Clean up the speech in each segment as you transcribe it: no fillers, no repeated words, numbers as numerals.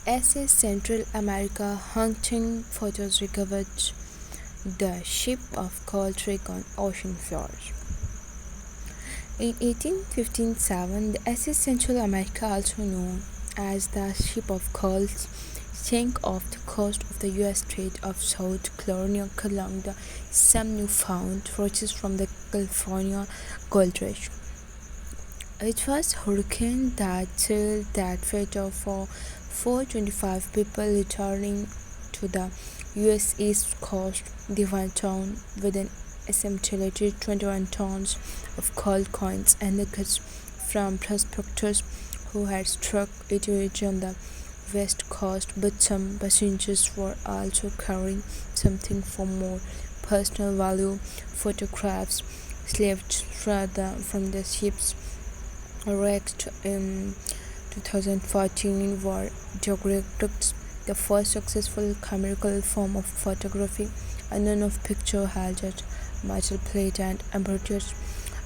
SS Central America hunting photos recovered the ship of coal trick on ocean floors. In 1857, the SS Central America, also known as the Ship of Coal, sank off the coast of the U.S. Strait of South Carolina along the some newfound forces from the California Gold Rush. It was hurricane that killed that fate of 425 people returning to the U.S. East Coast. They went down with an estimated 21 tons of gold coins and nuggets from prospectors who had struck it rich on the west coast, but some passengers were also carrying something for more personal value: photographs slaved from the ship's wrecked in 2014 were daguerreotypes, the first successful chemical form of photography. A known of picture held at metal plate and embroidered,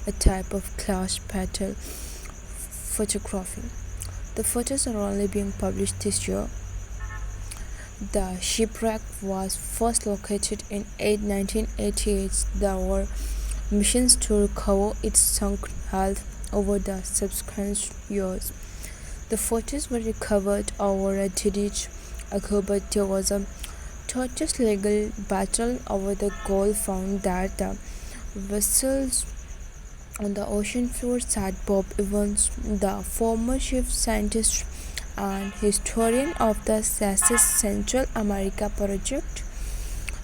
a type of glass petal photography. The photos are only being published this year. The shipwreck was first located in 1988. There were missions to recover its sunk hull over the subsequent years. The photos were recovered over a decade ago, but there was a torturous legal battle over the gold. Found that the vessels on the ocean floor sat Bob Evans, the former chief scientist and historian of the SS Central America Project,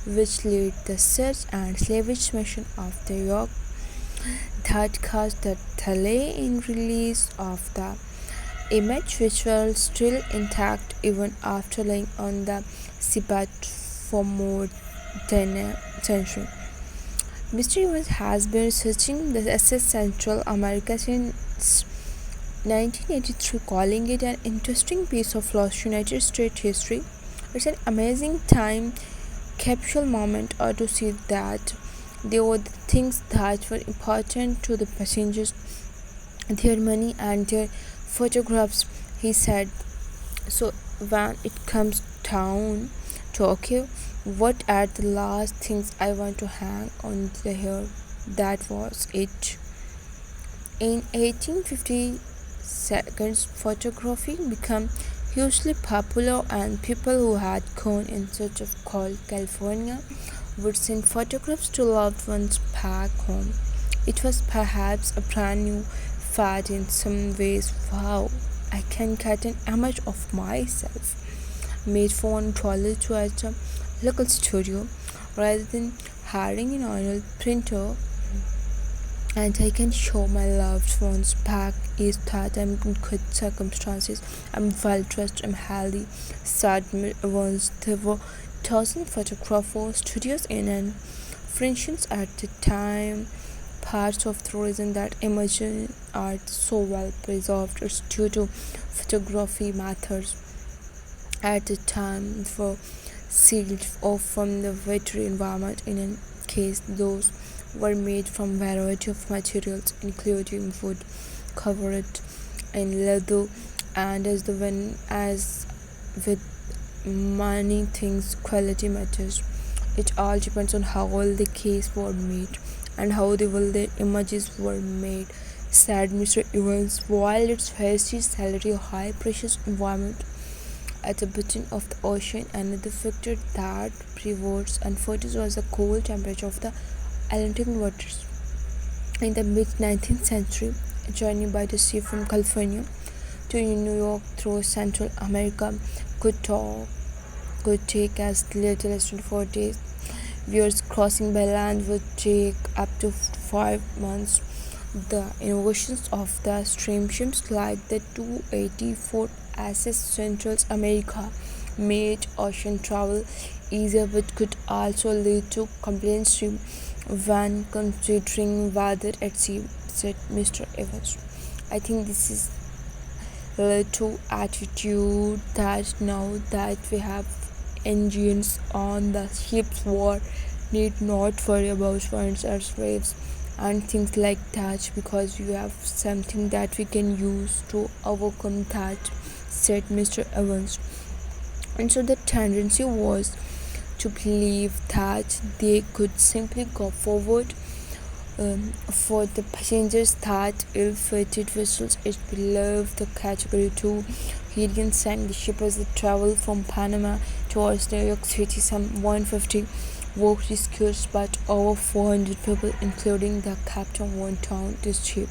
which led the search and salvage mission of the York that caused the delay in release of the image, which was still intact even after lying on the seabed for more than a century. Mr. Evans has been researching the SS Central America since 1983, calling it an interesting piece of lost United States history. It's an amazing time capsule moment to see that they were the things that were important to the passengers, their money and their photographs, he said. So when it comes down to okay, what are the last things I want to hang on the hair? That was it. In 1850, seconds photography became hugely popular, and people who had gone in search of coal California would send photographs to loved ones back home. It was perhaps a brand new fad in some ways. Wow, I can get an image of myself made for $1 to at a local studio rather than hiring an oil printer, and I can show my loved ones back is that I'm in good circumstances. I'm well dressed, I'm healthy. Sad once there were thousand photographer studios in and friendships at the time. Parts of the reason that emerging art so well preserved is due to photography methods at the time for sealed off from the wetry environment. In any case, those were made from a variety of materials, including wood, covered in leather, and as with many things, quality matters. It all depends on how well the case were made and how well the images were made, said Mr. Evans. While its hasty salary, high precious environment at the bottom of the ocean, another factor that prevails and photos was the cold temperature of the Atlantic waters. In the mid-19th century, a journey by the sea from California to New York through Central America could take as little as 24 days. Viewers crossing by land would take up to 5 months. The innovations of the steamships like the 284 SS Central America made ocean travel easier, but could also lead to complaints when considering weather at sea, said Mr. Evans. I think this is led to attitude that now that we have engines on the ships, war need not worry about winds or waves and things like that, because we have something that we can use to overcome that, said Mr. Evans. And so the tendency was to believe that they could simply go forward. For the passengers that ill-fated vessels is below the category 2. Hurricane sank the ship as they traveled from Panama towards New York City. Some 150 were rescued, but over 400 people, including the captain, went down the ship.